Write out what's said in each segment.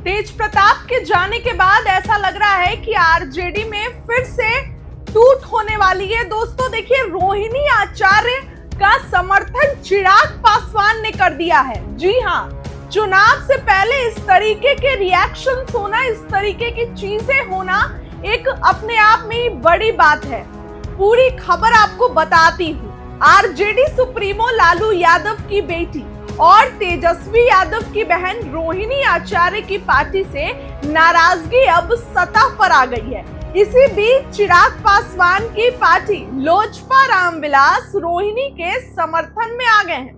तेज प्रताप के जाने के बाद ऐसा लग रहा है कि आरजेडी में फिर से टूट होने वाली है। दोस्तों देखिए, रोहिणी आचार्य का समर्थन चिराग पासवान ने कर दिया है। जी हाँ, चुनाव से पहले इस तरीके के रिएक्शंस होना, इस तरीके की चीजें होना एक अपने आप में ही बड़ी बात है। पूरी खबर आपको बताती हूँ। आरजेडी सुप्रीमो लालू यादव की बेटी और तेजस्वी यादव की बहन रोहिणी आचार्य की पार्टी से नाराजगी अब सतह पर आ गई है। इसी बीच चिराग पासवान की पार्टी लोजपा रामविलास रोहिणी के समर्थन में आ गए हैं।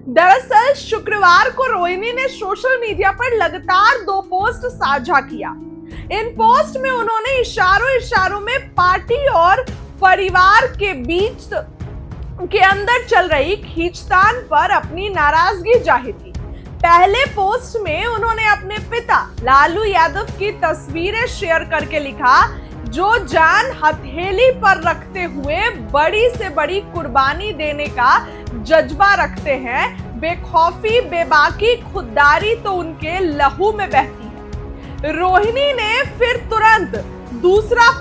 दरअसल शुक्रवार को रोहिणी ने सोशल मीडिया पर लगातार 2 पोस्ट साझा किया। इन पोस्ट में उन्होंने इशारों में पार्टी और परिवार के बीच के अंदर चल रही खींचतान पर अपनी नाराजगी जाहिर की। पहले पोस्ट में उन्होंने अपने पिता लालू यादव की तस्वीरें शेयर करके लिखा, जो जान हथेली पर रखते हुए बड़ी से बड़ी कुर्बानी देने का जज्बा रखते हैं। बेखौफी, बेबाकी, खुददारी तो उनके लहू में बहती है। रोहिणी ने फिर तुरंत दूसरा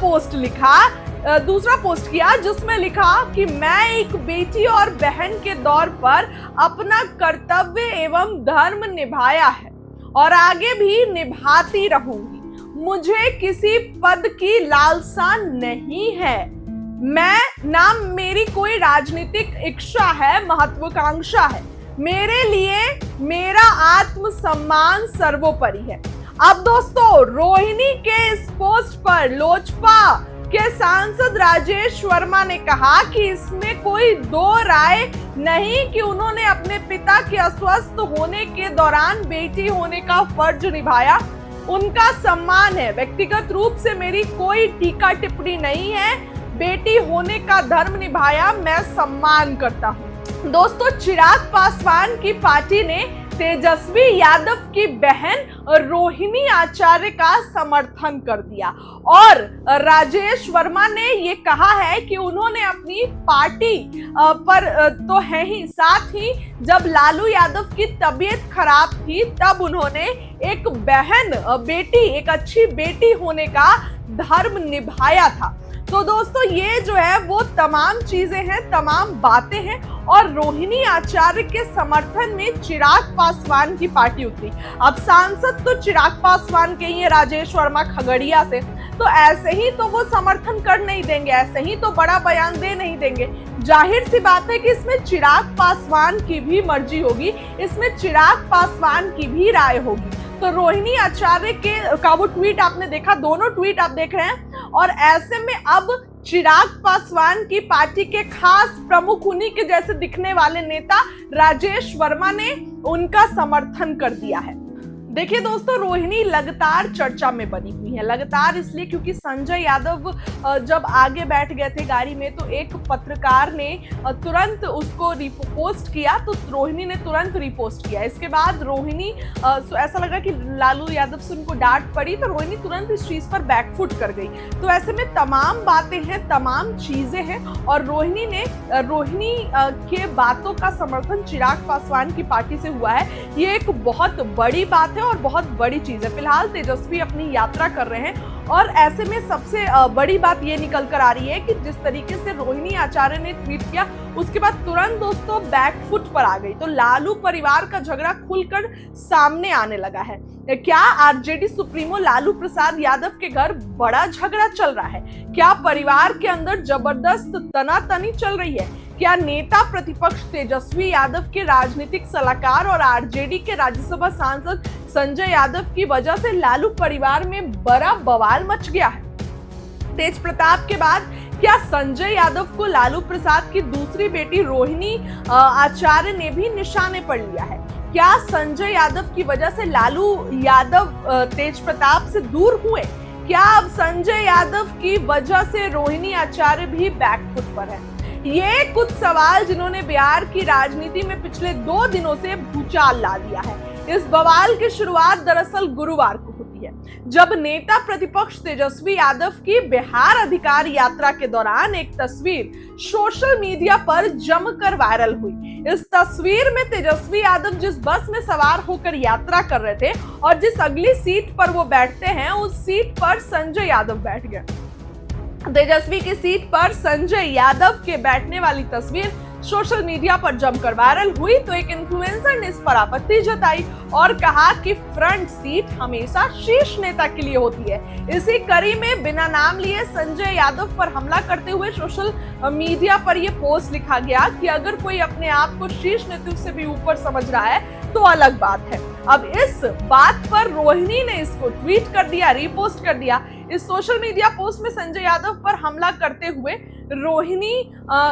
पोस्ट किया जिसमें लिखा कि मैं एक बेटी और बहन के तौर पर अपना कर्तव्य एवं धर्म निभाया है और आगे भी निभाती रहूंगी। मुझे किसी पद की लालसा नहीं है। मेरी कोई राजनीतिक इच्छा है, महत्वाकांक्षा है। मेरे लिए मेरा आत्मसम्मान सर्वोपरि है। अब दोस्तों, रोहिणी के इस पोस्ट पर लोजपा के सांसद राजेश वर्मा ने कहा कि इसमें कोई दो राय नहीं कि उन्होंने अपने पिता के अस्वस्थ होने के दौरान बेटी होने का फर्ज निभाया। उनका सम्मान है। व्यक्तिगत रूप से मेरी कोई टीका टिप्पणी नहीं है। बेटी होने का धर्म निभाया, मैं सम्मान करता हूं। दोस्तों, चिराग पासवान की पार्टी ने तेजस्वी यादव की बहन रोहिणी आचार्य का समर्थन कर दिया और राजेश वर्मा ने ये कहा है कि उन्होंने अपनी पार्टी पर तो है ही, साथ ही जब लालू यादव की तबीयत खराब थी तब उन्होंने एक एक अच्छी बेटी होने का धर्म निभाया था। तो दोस्तों, ये जो है वो तमाम चीजें हैं, तमाम बातें हैं और रोहिणी आचार्य के समर्थन में चिराग पासवान की पार्टी उतरी। अब सांसद तो चिराग पासवान के ही है, राजेश वर्मा खगड़िया से, तो ऐसे ही तो वो समर्थन कर नहीं देंगे, ऐसे ही तो बड़ा बयान दे नहीं देंगे। जाहिर सी बात है कि इसमें चिराग पासवान की भी मर्जी होगी, इसमें चिराग पासवान की भी राय होगी। तो रोहिणी आचार्य का वो ट्वीट आपने देखा, दोनों ट्वीट आप देख रहे हैं और ऐसे में अब चिराग पासवान की पार्टी के खास प्रमुख, उन्हीं के जैसे दिखने वाले नेता राजेश वर्मा ने उनका समर्थन कर दिया है। देखिए दोस्तों, रोहिणी लगातार चर्चा में बनी हुई है। लगातार इसलिए क्योंकि संजय यादव जब आगे बैठ गए थे गाड़ी में तो एक पत्रकार ने तुरंत उसको रिपोस्ट किया, तो रोहिणी ने तुरंत रिपोस्ट किया। इसके बाद रोहिणी ऐसा लगा कि लालू यादव से उनको डांट पड़ी, तो रोहिणी तुरंत इस चीज पर बैकफुट कर गई। तो ऐसे में तमाम बातें हैं, तमाम चीजें हैं और रोहिणी के बातों का समर्थन चिराग पासवान की पार्टी से हुआ है। ये एक बहुत बड़ी बात है और बहुत बड़ी चीज है। फिलहाल तेजस्वी अपनी यात्रा कर रहे हैं और ऐसे में सबसे बड़ी बात ये निकल कर आ रही है कि जिस तरीके से रोहिणी आचार्य ने ट्वीट किया उसके बाद तुरंत दोस्तों बैकफुट पर आ गई। तो लालू परिवार का झगड़ा खुलकर सामने आने लगा है। क्या आरजेडी सुप्रीमो लालू प्रसाद यादव के घर बड़ा झगड़ा चल रहा है? क्या परिवार के अंदर जबरदस्त तनातनी चल रही है? क्या नेता प्रतिपक्ष तेजस्वी यादव के राजनीतिक सलाहकार और आरजेडी के राज्यसभा सांसद संजय यादव की वजह से लालू परिवार में बड़ा बवाल मच गया है? तेज प्रताप के बाद क्या संजय यादव को लालू प्रसाद की दूसरी बेटी रोहिणी आचार्य ने भी निशाने पर लिया है? क्या संजय यादव की वजह से लालू यादव तेज प्रताप से दूर हुए? क्या अब संजय यादव की वजह से रोहिणी आचार्य भी बैकफुट पर है? ये कुछ सवाल जिन्होंने बिहार की राजनीति में पिछले 2 दिनों से भूचाल ला दिया है। इस बवाल की शुरुआत दरअसल गुरुवार को होती है। है जब नेता प्रतिपक्ष तेजस्वी यादव की बिहार अधिकार यात्रा के दौरान एक तस्वीर सोशल मीडिया पर जमकर वायरल हुई। इस तस्वीर में तेजस्वी यादव जिस बस में सवार होकर यात्रा कर रहे थे और जिस अगली सीट पर वो बैठते हैं उस सीट पर संजय यादव बैठ गए। तेजस्वी की सीट पर संजय यादव के बैठने वाली तस्वीर सोशल मीडिया पर जमकर वायरल हुई तो एक इन्फ्लुएंसर ने इस पर आपत्ति जताई और कहा कि फ्रंट सीट हमेशा शीर्ष नेता के लिए होती है। इसी कड़ी में बिना नाम लिए संजय यादव पर हमला करते हुए सोशल मीडिया पर यह पोस्ट लिखा गया कि अगर कोई अपने आप को शीर्ष नेतृत्व से भी ऊपर समझ रहा है तो अलग बात है। अब इस बात पर रोहिणी ने इसको ट्वीट कर दिया, रीपोस्ट कर दिया। इस सोशल मीडिया पोस्ट में संजय यादव पर हमला करते हुए रोहिणी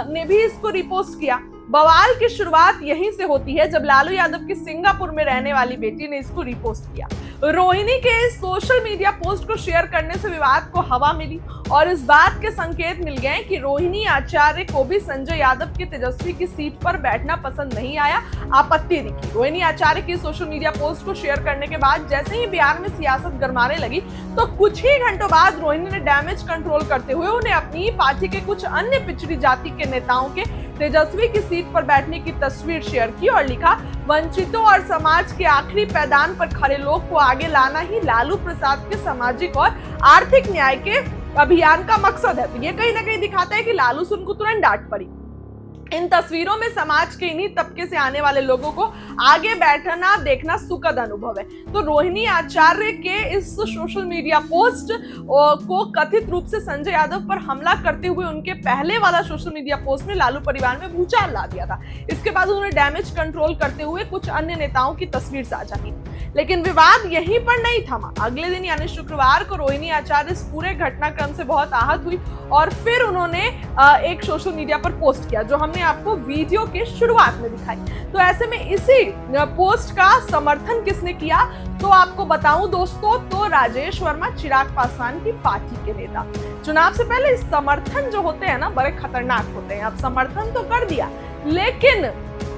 ने भी इसको रिपोस्ट किया। बवाल की शुरुआत यहीं से होती है जब लालू यादव की सिंगापुर में रहने वाली बेटी ने इसको रिपोस्ट किया। रोहिणी के इस सोशल मीडिया पोस्ट को शेयर करने से विवाद को हवा मिली और इस बात के संकेत मिल गए कि रोहिणी आचार्य को भी संजय यादव की तेजस्वी की सीट पर बैठना पसंद नहीं आया, आपत्ति दिखी। रोहिणी आचार्य की सोशल मीडिया पोस्ट को शेयर करने के बाद जैसे ही बिहार में सियासत गरमाने लगी तो कुछ ही घंटों बाद रोहिणी ने डैमेज कंट्रोल करते हुए उन्हें अपनी पार्टी के कुछ अन्य पिछड़ी जाति के नेताओं के तेजस्वी की सीट पर बैठने की तस्वीर शेयर की और लिखा, वंचितों और समाज के आखिरी पैदान पर खड़े लोग को आगे लाना ही लालू प्रसाद के सामाजिक और आर्थिक न्याय के अभियान का मकसद है। तो ये कहीं ना कहीं दिखाता है कि लालू से उनको तुरंत डांट पड़ी। इन तस्वीरों में समाज के इन्हीं तबके से आने वाले लोगों को आगे बैठना देखना सुखद अनुभव है। तो रोहिणी आचार्य के इस सोशल मीडिया पोस्ट को कथित रूप से संजय यादव पर हमला करते हुए उनके पहले वाला सोशल मीडिया पोस्ट में लालू परिवार में भूचाल ला दिया था। इसके बाद उन्होंने डैमेज कंट्रोल करते हुए कुछ अन्य नेताओं की तस्वीर साझा की, लेकिन विवाद यहीं पर नहीं थमा। अगले दिन यानी शुक्रवार को रोहिणी आचार्य इस पूरे घटनाक्रम से बहुत आहत हुई और फिर उन्होंने एक सोशल मीडिया पर पोस्ट किया जो हमने आपको वीडियो के शुरुआत में दिखाई। तो ऐसे में इसी पोस्ट का समर्थन किसने किया तो आपको बताऊं दोस्तों, तो राजेश वर्मा, चिराग पासवान की पार्टी के नेता। चुनाव से पहले समर्थन जो होते हैं ना बड़े खतरनाक होते हैं। अब समर्थन तो कर दिया लेकिन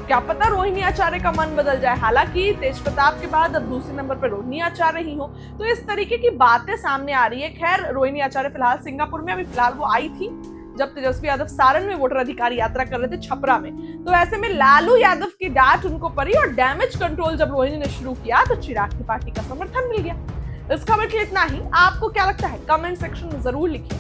क्या पता रोहिणी आचार्य का मन बदल जाए। हालांकि तेज प्रताप के बाद अब दूसरे नंबर पर रोहिणी आचार्य ही हो, तो इस तरीके की बातें सामने आ रही है। खैर रोहिणी आचार्य फिलहाल सिंगापुर में, अभी फिलहाल वो आई थी जब तेजस्वी यादव सारण में वोटर अधिकार यात्रा कर रहे थे छपरा में। तो ऐसे में लालू यादव की डांट उनको पड़ी और डैमेज कंट्रोल जब रोहिणी ने शुरू किया तो चिराग की पार्टी का समर्थन मिल गया। इस खबर के लिए इतना ही। आपको क्या लगता है कमेंट सेक्शन में जरूर लिखिए।